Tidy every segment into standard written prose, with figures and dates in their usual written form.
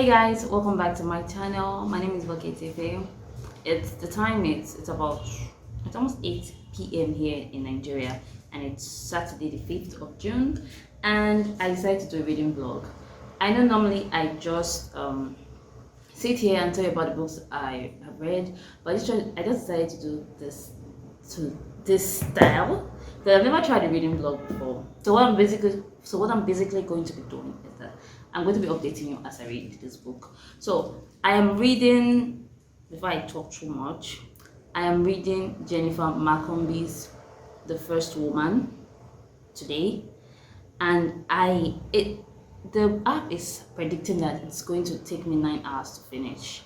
Hey guys, welcome back to my channel. My name is Zakiya. It's almost 8 p.m. here in Nigeria, and it's Saturday the 5th of June, and I decided to do a reading vlog. I know normally I just sit here and tell you about the books I have read, but I just decided to do this style because I've never tried a reading vlog before. So what I'm basically going to be doing is that I'm going to be updating you as I read this book. So I am reading, before I talk too much, I am reading Jennifer Macombe's The First Woman today, and the app is predicting that it's going to take me 9 hours to finish,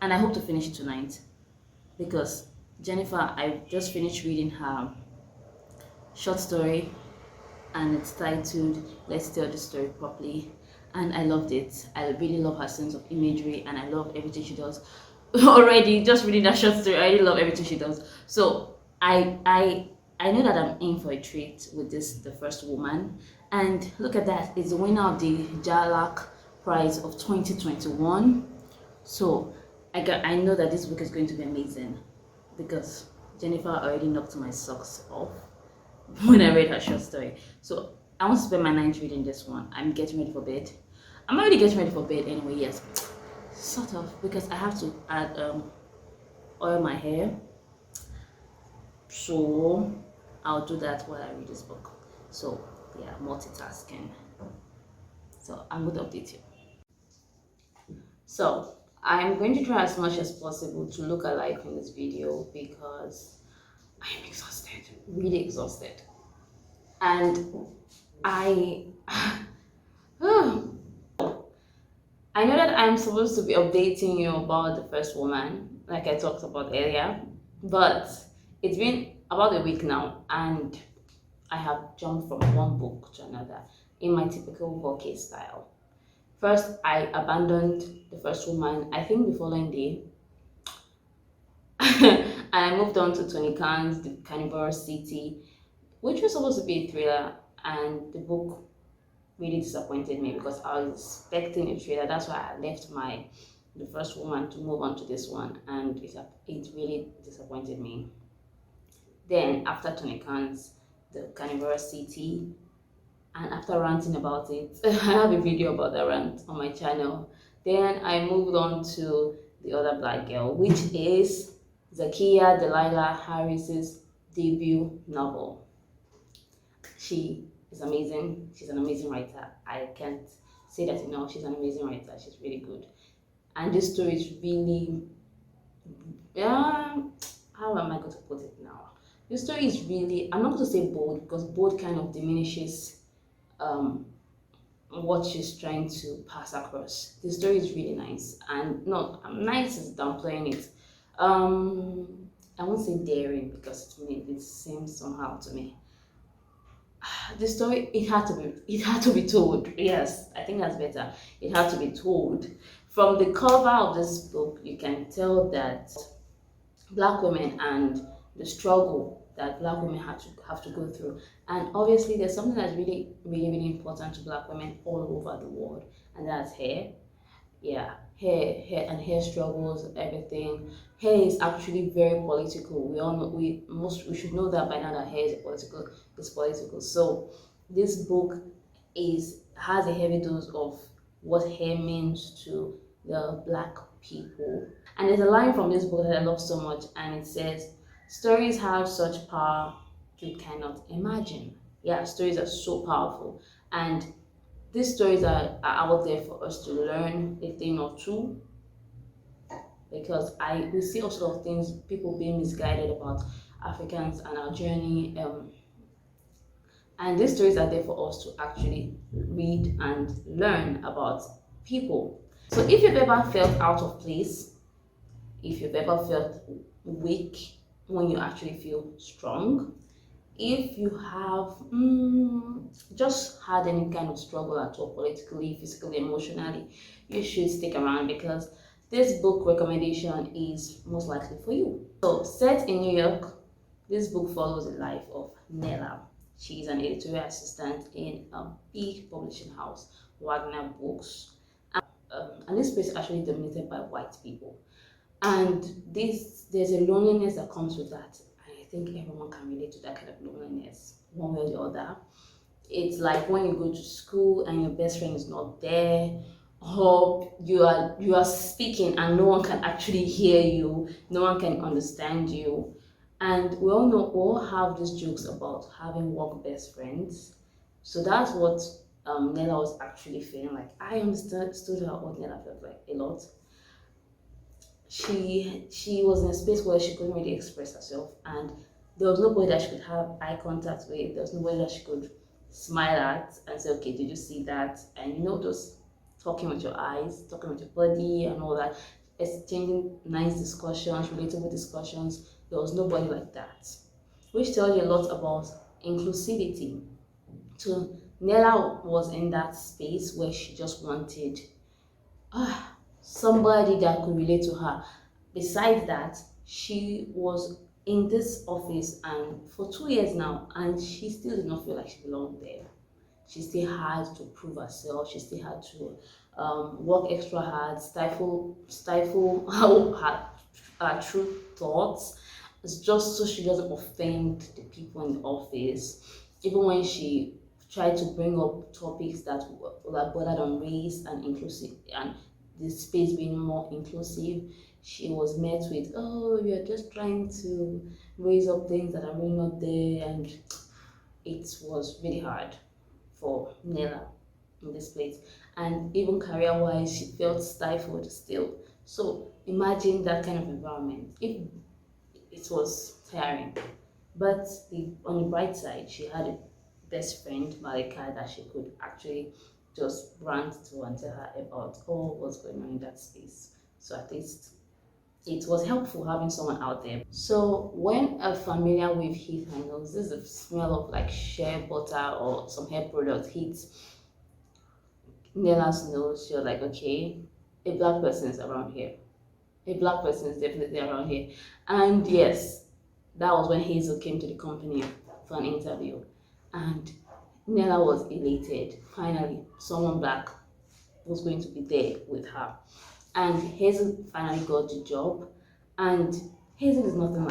and I hope to finish it tonight because Jennifer, I just finished reading her short story, and it's titled Let's Tell the Story Properly, and I loved it. I really love her sense of imagery, and I love everything she does. Already just reading that short story, I really love everything she does. So I know that I'm in for a treat with The First Woman, and look at that, it's the winner of the Jalak Prize of 2021. So I know that this book is going to be amazing because Jennifer already knocked my socks off when I read her short story. So I want to spend my night reading this one. I'm getting ready for bed. I'm already getting ready for bed anyway, yes. Sort of, because I have to add oil my hair. So I'll do that while I read this book. So yeah, multitasking. So I'm going to update you. So I'm going to try as much as possible to look alike in this video because I'm exhausted, really exhausted. And I I know that I'm supposed to be updating you about The First Woman, like I talked about earlier, but it's been about a week now, and I have jumped from one book to another in my typical Voke style. First, I abandoned The First Woman, I think the following day, and I moved on to Tony Khan's The Carnivorous City, which was supposed to be a thriller, and the book really disappointed me because I was expecting a thriller. That's why I left The First Woman to move on to this one, and it really disappointed me. Then after Tony Khan's The Carnivorous City, and after ranting about it, I have a video about that rant on my channel. Then I moved on to The Other Black Girl, which is Zakiya Dalila Harris's debut novel. She is amazing. She's an amazing writer. I can't say that enough. She's an amazing writer. She's really good. And this story is really, how am I going to put it now? This story is really, I'm not going to say bold because bold kind of diminishes what she's trying to pass across. The story is really nice, and no, nice is downplaying it. I won't say daring because it seems somehow to me. The story, it had to be told. Yes, I think that's better. It had to be told. From the cover of this book, you can tell that Black women and the struggle that Black women have to go through. And obviously, there's something that's really, really, really important to Black women all over the world, and that's hair. Yeah, hair and hair struggles, everything. Hair is actually very political. We all know, we should know that by now, that hair is political. So this book has a heavy dose of what hair means to the Black people. And there's a line from this book that I love so much, and it says, "Stories have such power you cannot imagine." Yeah, stories are so powerful, and these stories are out there for us to learn a thing or two, because we see a lot of things, people being misguided about Africans and our journey, and these stories are there for us to actually read and learn about people. So if you've ever felt out of place, if you've ever felt weak when you actually feel strong, if you have just had any kind of struggle at all, politically, physically, emotionally, you should stick around because this book recommendation is most likely for you. So, set in New York, this book follows the life of Nella. She is an editorial assistant in a big publishing house, Wagner Books. and this space is actually dominated by white people. And there's a loneliness that comes with that. And I think everyone can relate to that kind of loneliness, one way or the other. It's like when you go to school and your best friend is not there, or you are speaking and no one can actually hear you, no one can understand you. And we all have these jokes about having work best friends. So that's what Nella was actually feeling like. I understood her what Nella felt like a lot. She was in a space where she couldn't really express herself, and there was nobody that she could have eye contact with. There was nobody that she could smile at and say, okay, did you see that? And just talking with your eyes, talking with your body and all that, exchanging nice discussions, relatable discussions. There was nobody like that, which tells you a lot about inclusivity. So Nella was in that space where she just wanted somebody that could relate to her. Besides that, she was in this office and for 2 years now, and she still did not feel like she belonged there. She still had to prove herself. She still had to work extra hard, stifle her true thoughts. It's just so she doesn't offend the people in the office. Even when she tried to bring up topics that bordered on race and inclusive and the space being more inclusive, she was met with, "Oh, you're just trying to raise up things that are really not there," and it was really hard for Nella in this place. And even career-wise, she felt stifled still. So imagine that kind of environment. It was tiring. But on the bright side, she had a best friend, Malika, that she could actually just rant to and tell her about all what's going on in that space. So at least it was helpful having someone out there. So when a familiar with heat handles, this is the smell of like shea butter or some hair product hits Nella's nose. You're like, okay, a black person is around here. A black person is definitely around here. And yes, that was when Hazel came to the company for an interview. And Nella was elated. Finally, someone black was going to be there with her. And Hazel finally got the job. And Hazel is nothing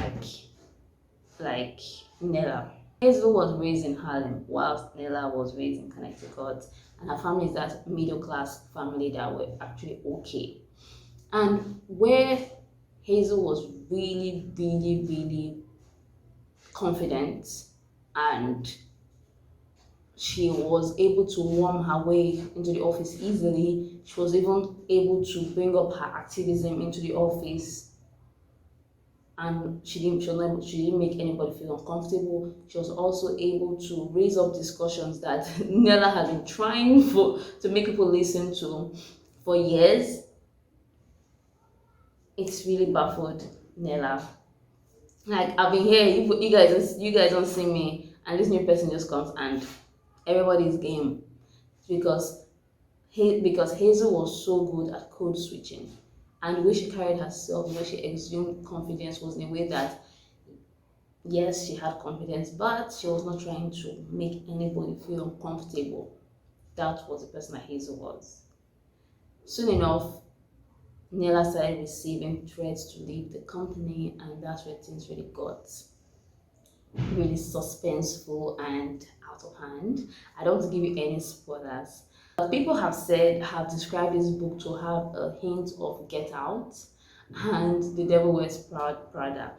like Nella. Hazel was raised in Harlem, whilst Nella was raised in Connecticut. And her family is that middle class family that were actually okay. And where Hazel was really, really, really confident, and she was able to worm her way into the office easily. She was even able to bring up her activism into the office, and she didn't make anybody feel uncomfortable. She was also able to raise up discussions that Nella had been trying to make people listen to for years. It's really baffled Nella. Like, I've been here, you guys don't see me, and this new person just comes and everybody's game. Because because Hazel was so good at code switching, and the way she carried herself, the way she exumed confidence was in a way that, yes, she had confidence, but she was not trying to make anybody feel uncomfortable. That was the person that Hazel was. Soon enough, Nella started receiving threats to leave the company, and that's where things really got really suspenseful and out of hand. I don't want to give you any spoilers. But people have described this book to have a hint of Get Out and The Devil Wears Prada.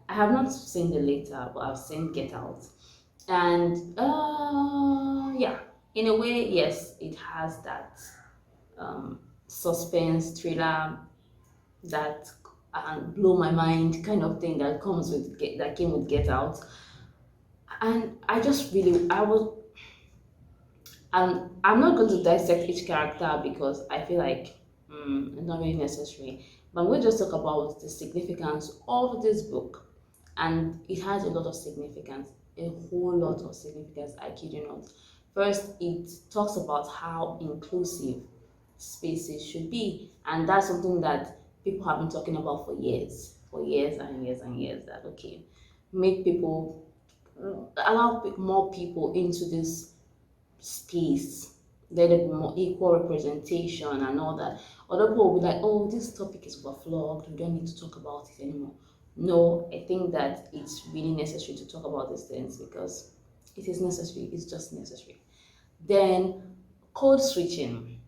I have not seen the later, but I've seen Get Out. And yeah, in a way, yes, it has that suspense thriller, that blow my mind kind of thing that came with Get Out. And I just really I was and I'm not going to dissect each character because I feel like it's not really necessary. But we'll just talk about the significance of this book, and it has a lot of significance, a whole lot of significance. I kid you not. First, it talks about how inclusive spaces should be, and that's something that people have been talking about for years and years and years. That okay, make people allow more people into this space let it be more equal representation and all that. Other people will be like, oh, this topic is overflogged, we don't need to talk about it anymore. No, I think that it's really necessary to talk about these things because it is necessary, it's just necessary. Then code switching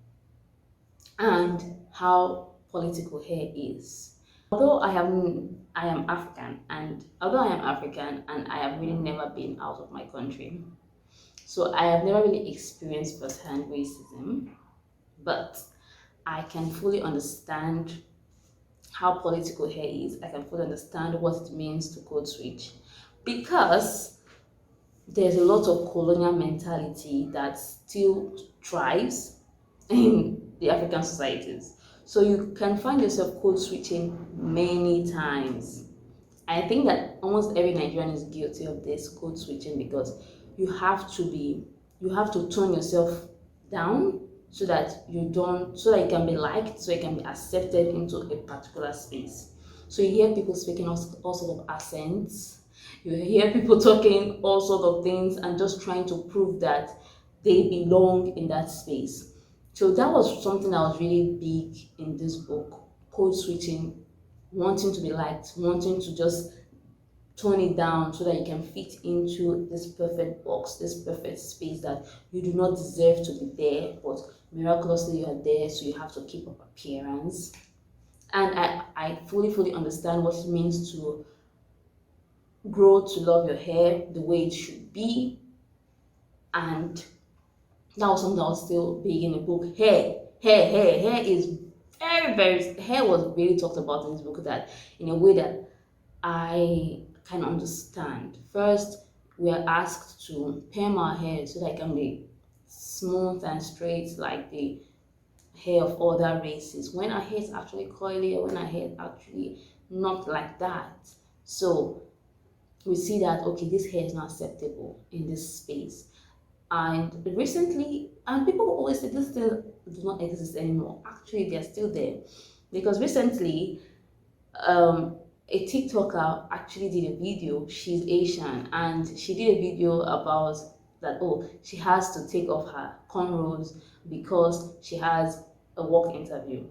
and how political hair is. Although I am African, and I have really never been out of my country, so I have never really experienced firsthand racism, but I can fully understand how political hair is. I can fully understand what it means to code switch because there's a lot of colonial mentality that still thrives in the African societies. So you can find yourself code switching many times. I think that almost every Nigerian is guilty of this code switching because you have to be, you have to tone yourself down so that so that you can be liked, so you can be accepted into a particular space. So you hear people speaking all sorts of accents, you hear people talking all sorts of things and just trying to prove that they belong in that space. So that was something that was really big in this book, code switching, wanting to be liked, wanting to just tone it down so that you can fit into this perfect box, this perfect space that you do not deserve to be there, but miraculously you are there, so you have to keep up appearance. And I fully understand what it means to grow to love your hair the way it should be. And that was something that was still big in the book. Hair is hair was really talked about in this book, that in a way that I can understand. First, we are asked to perm our hair so that it can be smooth and straight like the hair of other races. When our hair is actually coily, or when our hair is actually not like that. So we see that okay, this hair is not acceptable in this space. And recently, and people always say this thing do not exist anymore. Actually, they're still there because recently, a TikToker actually did a video. She's Asian, and she did a video about that. Oh, she has to take off her cornrows because she has a work interview.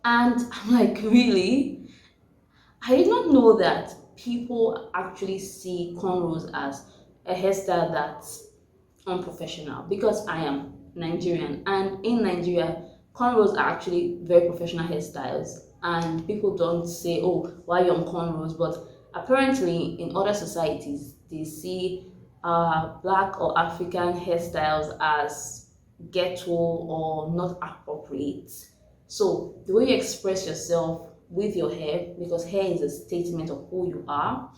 And I'm like, really? I did not know that people actually see cornrows as a hairstyle that's unprofessional, because I am Nigerian, and in Nigeria cornrows are actually very professional hairstyles, and people don't say, oh, why are you on cornrows? But apparently in other societies they see black or African hairstyles as ghetto or not appropriate. So the way you express yourself with your hair, because hair is a statement of who you are,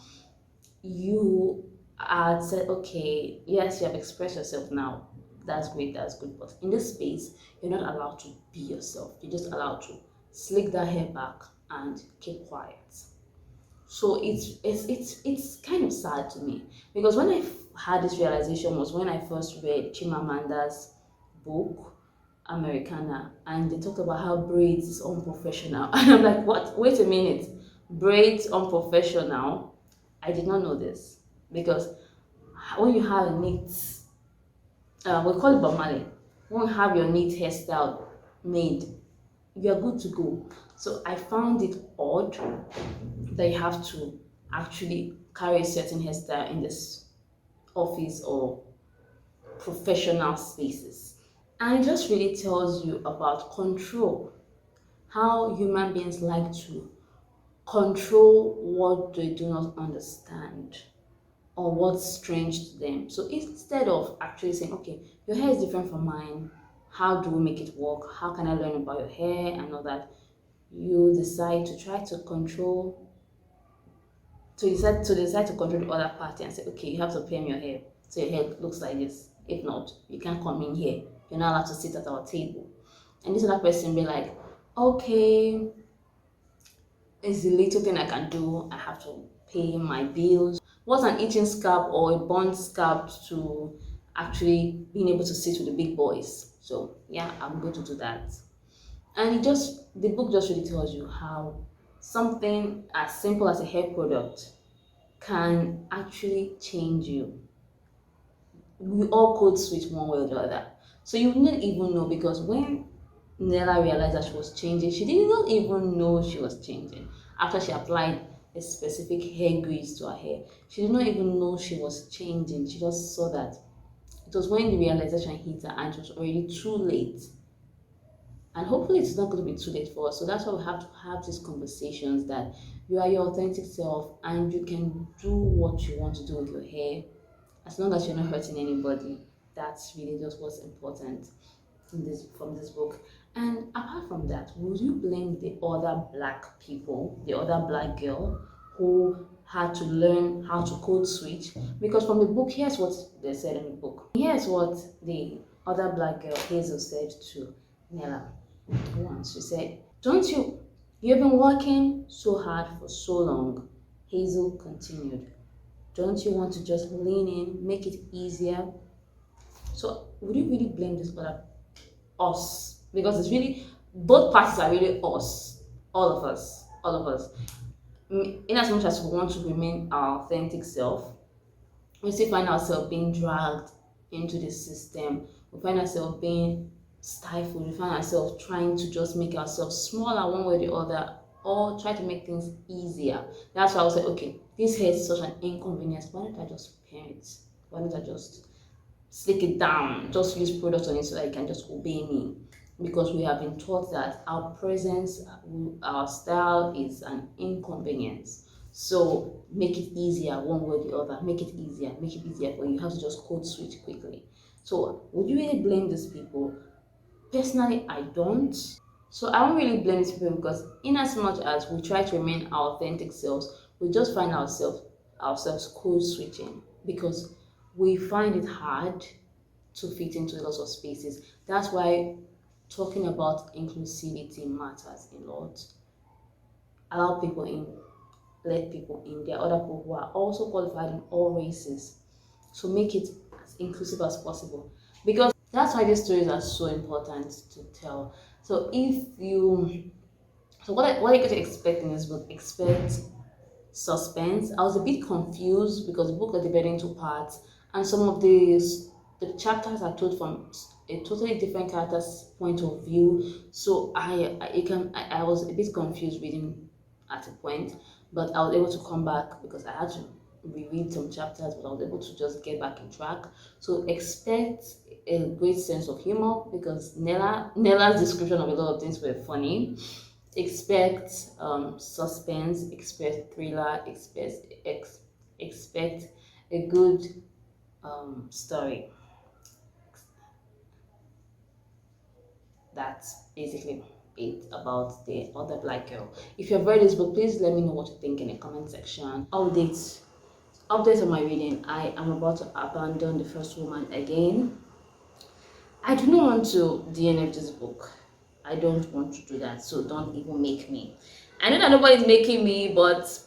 you said, okay, yes, you have expressed yourself now. That's great, that's good. But in this space, you're not allowed to be yourself. You're just allowed to slick that hair back and keep quiet. So it's kind of sad to me because when I had this realization was when I first read Chimamanda's book Americana, and they talked about how braids is unprofessional. And I'm like, what? Wait a minute, braids unprofessional? I did not know this because when you have a neat, we call it Bamale, when you have your neat hairstyle made, you are good to go. So I found it odd that you have to actually carry a certain hairstyle in this office or professional spaces. And it just really tells you about control, how human beings like to control what they do not understand or what's strange to them. So instead of actually saying, okay, your hair is different from mine, how do we make it work? How can I learn about your hair and all that? You decide to try to control, decide to control the other party and say, okay, you have to perm your hair so your hair looks like this. If not, you can't come in here. You're not allowed to sit at our table. And this other person be like, okay, it's the little thing I can do. I have to pay my bills. What's an itching scalp or a burnt scalp to actually being able to sit with the big boys? So yeah, I'm going to do that. And the book just really tells you how something as simple as a hair product can actually change you. We all code switch one way or the other. So you wouldn't even know, because when Nella realized that she was changing, she didn't even know she was changing. After she applied a specific hair grease to her hair, she did not even know she was changing. She just saw that. It was when the realization hit her and it was already too late. And hopefully it's not going to be too late for us. So that's why we have to have these conversations, that you are your authentic self and you can do what you want to do with your hair as long as you're not hurting anybody. That's really just what's important in this from this book. And apart from that, would you blame the other black people, the other black girl who had to learn how to code switch? Because from the book, here's what they said in the book. Here's what the other black girl, Hazel, said to Nella once. She said, "Don't you? You've been working so hard for so long." Hazel continued, "Don't you want to just lean in, make it easier?" So would you really blame this other us? Because it's really, both parties are really us, all of us. In as much as we want to remain our authentic self, we still find ourselves being dragged into the system. We find ourselves being stifled. We find ourselves trying to just make ourselves smaller one way or the other, or try to make things easier. That's why I was like, okay, this hair is such an inconvenience. Why don't I just pair it? Why don't I just slick it down? Just use products on it so that you can just obey me. Because we have been taught that our presence, our style is an inconvenience. So make it easier one way or the other. Make it easier for you. You have to just code switch quickly. So would you really blame these people? Personally, I don't. So I don't really blame these people, because in as much as we try to remain our authentic selves, we just find ourselves code switching, because we find it hard to fit into lots of spaces. That's why talking about inclusivity matters a lot. Allow people in, let people in. There are other people who are also qualified in all races. So make it as inclusive as possible. Because that's why these stories are so important to tell. So what are you going to expect in this book? Expect suspense. I was a bit confused because the book got divided into parts, and some of the chapters are told from a totally different character's point of view. So I was a bit confused reading at a point, but I was able to come back because I had to reread some chapters, but I was able to just get back in track. So expect a great sense of humor, because Nella's description of a lot of things were funny. Expect suspense, expect thriller, expect a good story. That's basically it about the other black girl. If you've read this book, please let me know what you think in the comment section. Updates on my reading. I am about to abandon The First Woman again. I do not want to DNF this book. I don't want to do that, so don't even make me. I know that nobody's making me, but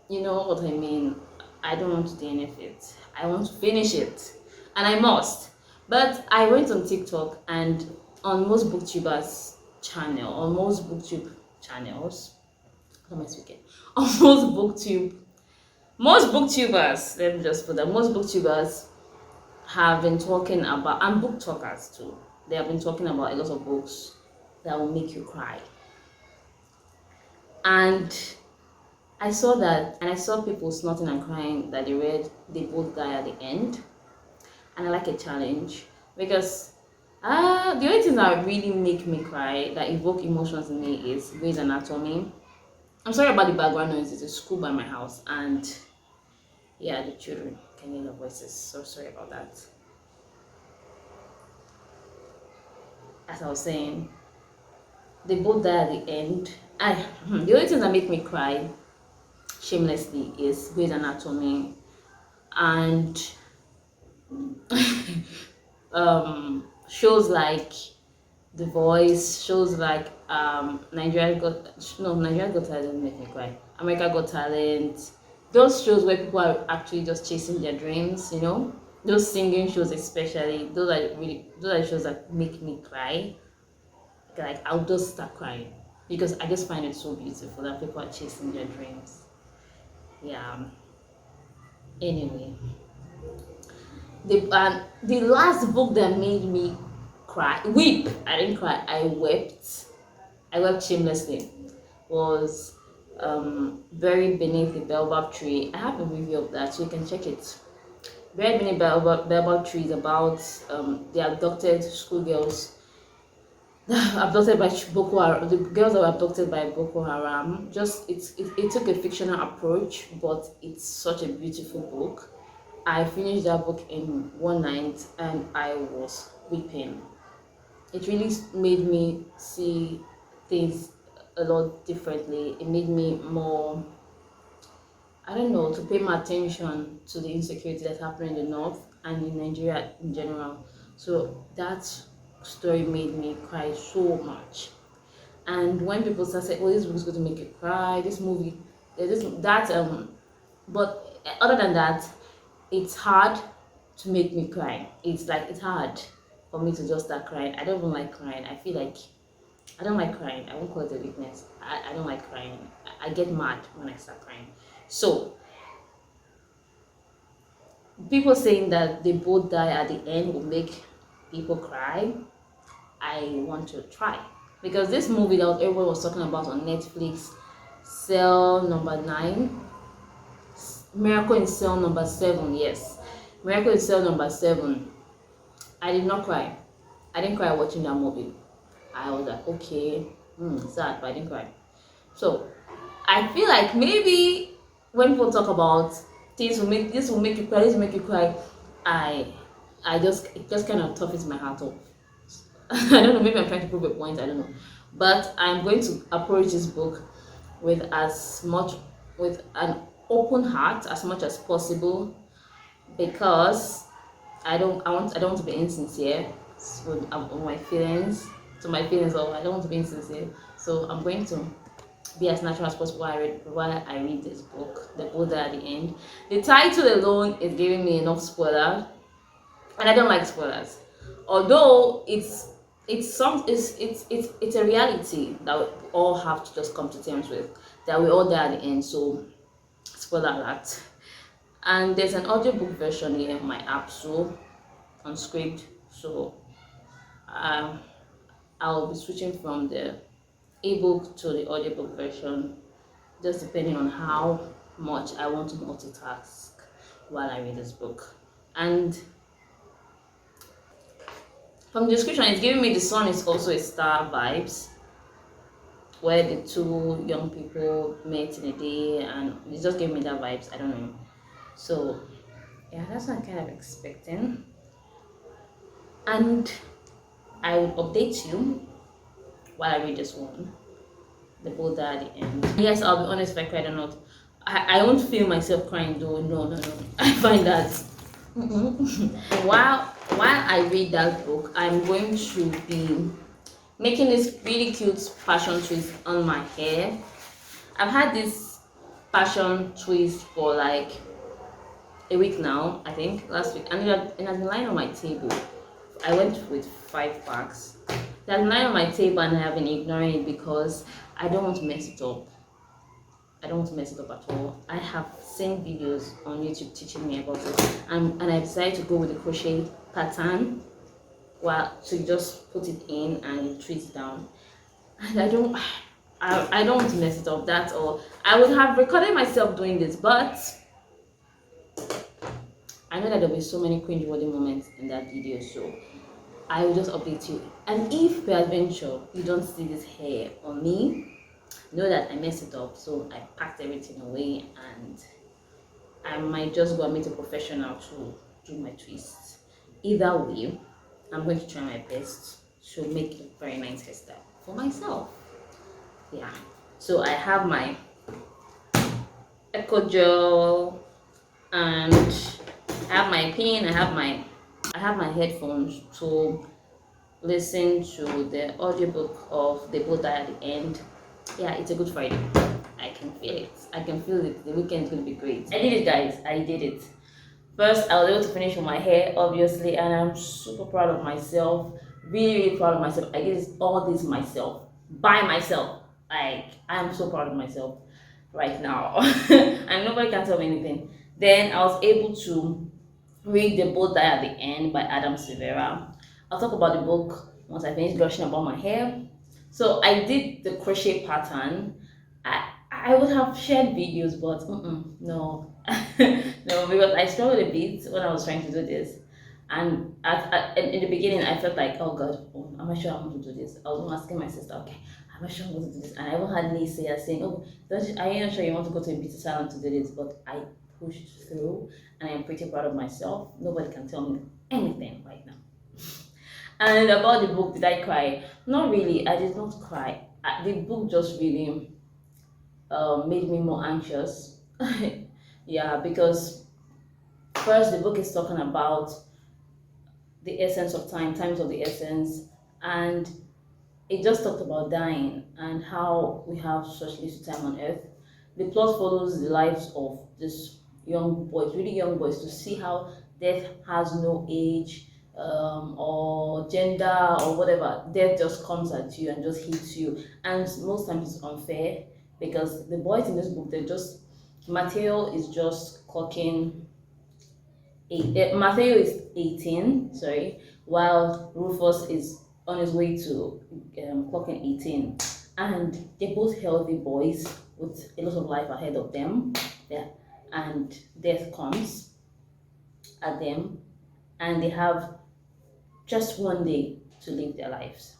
you know what I mean. I don't want to DNF it. I want to finish it, and I must. But I went on TikTok, and on most booktubers channel, on most booktube channels, what am I speaking? On most booktubers, let me just put that, most booktubers have been talking about, and book talkers too, they have been talking about a lot of books that will make you cry. And I saw that, and I saw people snorting and crying that they read They Both Die at the End. And I like a challenge, because the only thing that really make me cry, that evoke emotions in me, is Grey's Anatomy. I'm sorry about the background noise. It's a school by my house, and yeah, the children can hear their voices. So sorry about that. As I was saying, They Both Die at the End. The only thing that make me cry shamelessly is Grey's Anatomy, and shows like The Voice, shows like Nigeria Got Talent make me cry. America Got Talent, those shows where people are actually just chasing their dreams, you know, those singing shows especially, those are shows that make me cry. Like I'll just start crying, because I just find it so beautiful that people are chasing their dreams. Yeah. Anyway, the last book that made me cry, weep. I didn't cry. I wept. I wept shamelessly. Was Buried Beneath the Baobab Tree. I have a review of that, so you can check it. Buried Beneath Baobab Tree is about the abducted schoolgirls abducted by Boko Haram. The girls that were abducted by Boko Haram. Just it took a fictional approach, but it's such a beautiful book. I finished that book in one night and I was weeping. It really made me see things a lot differently. It made me more, I don't know, to pay more attention to the insecurity that's happening in the north and in Nigeria in general. So that story made me cry so much. And when people start saying, "Oh, this book is going to make you cry," this movie, but other than that, it's hard to make me cry. It's hard for me to just start crying. I don't even like crying. I feel like I don't like crying. I won't call it a weakness. I don't like crying. I get mad when I start crying. So people saying that they both die at the end will make people cry. I want to try, because this movie that everyone was talking about on Netflix, Cell Number 9, Miracle in Cell Number 7, yes, Miracle in Cell Number 7. I did not cry. I didn't cry watching that movie. I was like, okay, sad, but I didn't cry. So I feel like maybe when people talk about things will make this will make you cry, this will make you cry, it just kind of toughens my heart up. I don't know, maybe I'm trying to prove a point, I don't know. But I'm going to approach this book with an open heart as much as possible, because I don't want to be insincere on my feelings, or I don't want to be insincere. So I'm going to be as natural as possible while I read this book, The Buddha at the End. The title alone is giving me enough spoiler, and I don't like spoilers. Although it's a reality that we all have to just come to terms with, that we all die at the end. So spoiler alert. And there's an audiobook version here in my app, so on Script. So I'll be switching from the ebook to the audiobook version, just depending on how much I want to multitask while I read this book. And from the description, it's giving me the sun is also a star vibes, where the two young people met in a day, and it just gave me that vibes. I don't know. So yeah, that's what I'm kind of expecting. And I will update you while I read this one, The Buddha at the End. Yes, I'll be honest, if I cried or not, I won't feel myself crying though. No. I find that while I read that book, I'm going to be making this really cute passion twist on my hair. I've had this passion twist for like a week now, I think last week, and it has been lying on my table. I went with 5 packs. It has been lying on my table and I have been ignoring it because I don't want to mess it up. I don't want to mess it up at all. I have seen videos on YouTube teaching me about it, and I decided to go with the crochet pattern, to just put it in and twist down. And I don't want to mess it up, that's all. I would have recorded myself doing this, but I know that there'll be so many cringe-worthy moments in that video, so I will just update you. And if peradventure you don't see this hair on me, know that I messed it up, so I packed everything away, and I might just go and meet a professional to do my twists. Either way, I'm going to try my best to make a very nice hairstyle for myself. Yeah, so I have my Echo Gel, and I have my pin, I have my headphones to listen to the audiobook of The Buddha at the End. Yeah, it's a good Friday. I can feel it. I can feel it. The weekend is going to be great. I did it, guys. I did it. First, I was able to finish with my hair, obviously, and I'm super proud of myself. Really proud of myself. I did all this myself, by myself. I'm so proud of myself right now. And nobody can tell me anything. Then I was able to read The Buddha at the End by Silvera. I'll talk about the book once I finish brushing about my hair. So I did the crochet pattern. I would have shared videos, but no, no, because I struggled a bit when I was trying to do this. And in the beginning, I felt like, oh God, oh, am I sure I want to do this? I was asking my sister, okay, am I sure I want to do this? And I even had naysayers saying, oh, are you not sure you want to go to a beauty salon to do this? But I pushed through, and I'm pretty proud of myself. Nobody can tell me anything right now. And about the book, did I cry? Not really. I did not cry. The book just really made me more anxious. Yeah, because first the book is talking about the essence of time, times of the essence, and it just talked about dying and how we have such little time on earth. The plot follows the lives of these young boys, really young boys, to see how death has no age, or gender or whatever. Death just comes at you and just hits you, and most times it's unfair because the boys in this book, they're just, Mateo is just clocking Matthew is 18, sorry, while Rufus is on his way to clocking 18. And they're both healthy boys with a lot of life ahead of them. Yeah. And death comes at them, and they have just one day to live their lives.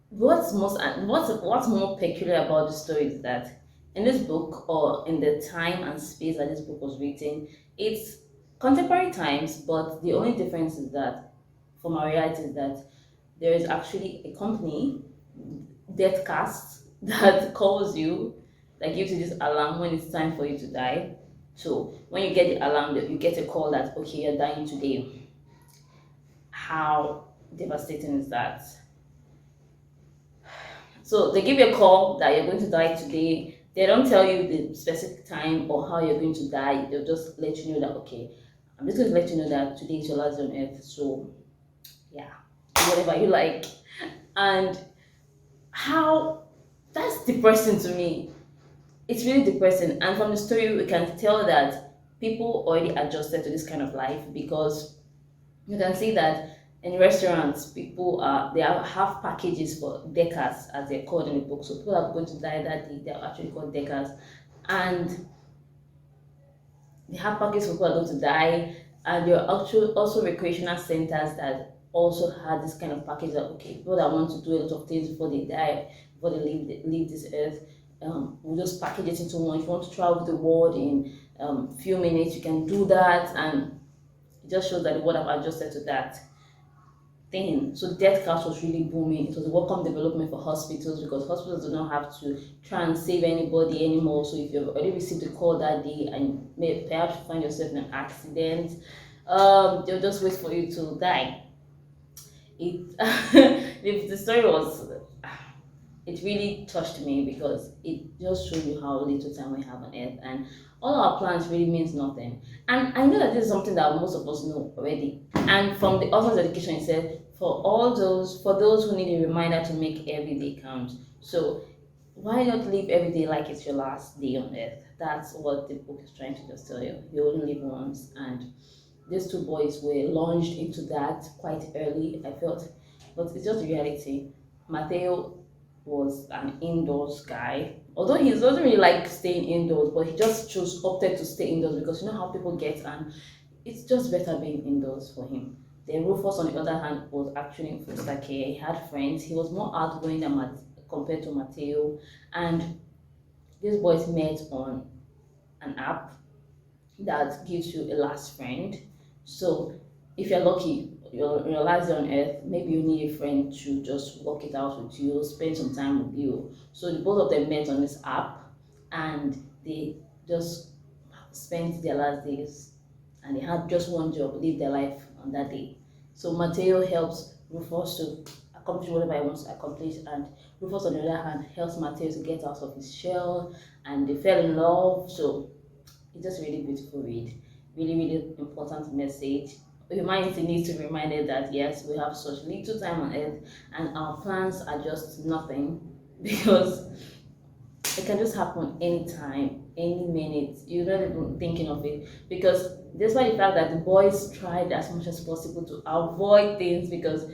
What's more peculiar about the story is that in this book, or in the time and space that this book was written, it's contemporary times, but the only difference is that from our reality is that there is actually a company, Deathcast, that calls you, that gives you this alarm when it's time for you to die. So when you get the alarm, you get a call that, okay, you're dying today. How devastating is that? So they give you a call that you're going to die today. They don't tell you the specific time or how you're going to die. They'll just let you know that, okay, I'm just going to let you know that today is your last day on earth. So yeah, do whatever you like. And how that's depressing to me. It's really depressing. And from the story, we can tell that people already adjusted to this kind of life, because you can see that in restaurants, people they have packages for decas, as they're called in the book. So people are going to die that day. They're actually called decas, and they have packages for people are going to die. And there are actually also recreational centers that also had this kind of package that, okay, people that want to do a lot of things before they die, before they leave this earth, we'll just package it into one. If you want to travel the world in few minutes, you can do that, and it just shows that the world have adjusted to that thing. So death cash was really booming. It was a welcome development for hospitals, because hospitals do not have to try and save anybody anymore. So if you've already received a call that day and perhaps you find yourself in an accident, they'll just wait for you to die. The story was, it really touched me, because it just showed you how little time we have on earth, and all our plans really means nothing. And I know that this is something that most of us know already. And from the author's education, it said, for those who need a reminder to make every day count. So why not live every day like it's your last day on earth? That's what the book is trying to just tell you. You only live once, and these two boys were launched into that quite early, I felt. But it's just reality. Mateo was an indoors guy, although he doesn't really like staying indoors, but he just opted to stay indoors, because you know how people get, and it's just better being indoors for him. Then Rufus, on the other hand, was actually in foster care. He had friends. He was more outgoing than compared to Mateo, and these boys met on an app that gives you a last friend. So if you're lucky, your last day on earth, maybe you need a friend to just work it out with you, spend some time with you. So the both of them met on this app, and they just spent their last days, and they had just one job, live their life on that day. So Mateo helps Rufus to accomplish whatever he wants to accomplish, and Rufus, on the other hand, helps Mateo to get out of his shell, and they fell in love. So it's just a really beautiful read, really, really important message. Humanity needs to be reminded that yes, we have such little time on earth, and our plans are just nothing, because it can just happen anytime, any minute. You're not even thinking of it, because despite the fact that the boys tried as much as possible to avoid things, because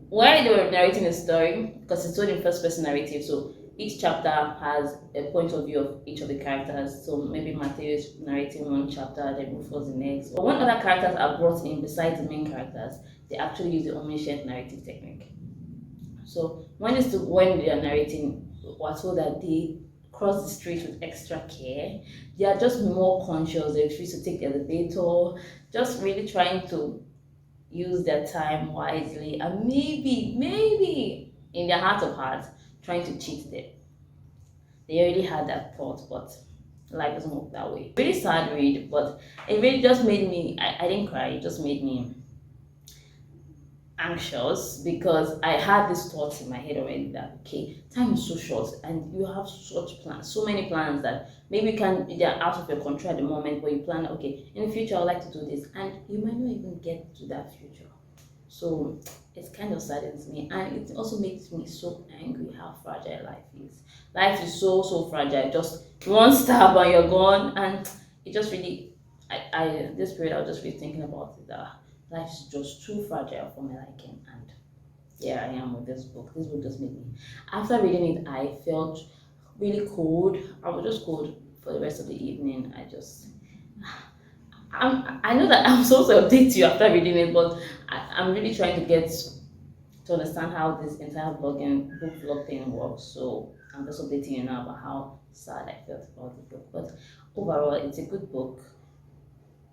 while they were narrating a story, because it's told in first person narrative, so each chapter has a point of view of each of the characters. So maybe Matthew is narrating one chapter, then Rufus the next. But when other characters are brought in besides the main characters, they actually use the omniscient narrative technique. So when they are narrating, we're told that they cross the street with extra care. They are just more conscious. They refuse to take the elevator, just really trying to use their time wisely, and maybe in their heart of hearts trying to cheat them. They already had that thought, but life doesn't work that way. Really sad read, but it really just made me, I didn't cry, it just made me anxious, because I had these thoughts in my head already that okay, time is so short and you have such plans, so many plans that maybe they're out of your control at the moment, but you plan okay, in the future I would like to do this, and you might not even get to that future. So it kind of saddens me, and it also makes me so angry how fragile life is. Life is so fragile. Just one stab and you're gone, and it just really, I this period I was just really thinking about it. That life is just too fragile for my liking, and here I am with this book. This book just made me. After reading it, I felt really cold. I was just cold for the rest of the evening. I know that I'm supposed to update you after reading it, but I'm really trying to get to understand how this entire book vlog thing works. So I'm just updating you now about how sad I felt about the book. But overall, it's a good book.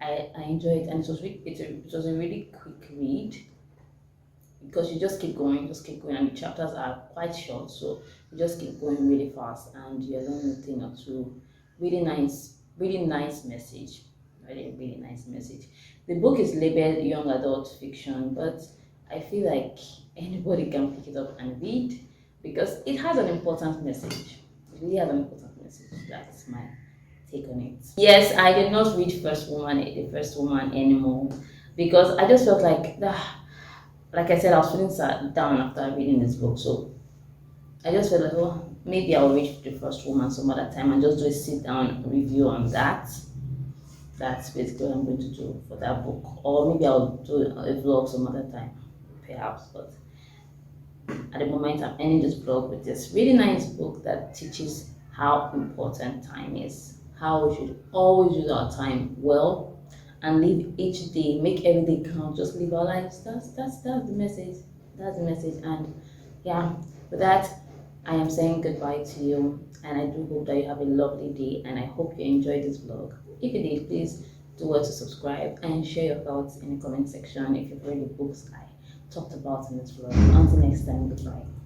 I enjoyed it, and it was a really quick read, because you just keep going, and the chapters are quite short, so you just keep going really fast, and you're learning a thing or two. Really nice message. Really nice message. The book is labeled young adult fiction, but I feel like anybody can pick it up and read, because it has an important message. It really has an important message. That's my take on it. Yes, I did not read the first woman anymore, because I just felt like I said, I was feeling sad down after reading this book. So I just felt like, oh, maybe I'll read the first woman some other time and just do a sit down review on that. That's basically what I'm going to do for that book. Or maybe I'll do a vlog some other time, perhaps. But at the moment, I'm ending this vlog with this really nice book that teaches how important time is, how we should always use our time well, and live each day, make every day count, just live our lives. That's the message. That's the message. And yeah, with that, I am saying goodbye to you, and I do hope that you have a lovely day, and I hope you enjoyed this vlog. If you did, please do well to subscribe and share your thoughts in the comment section if you've read the books I talked about in this vlog. Until next time, goodbye.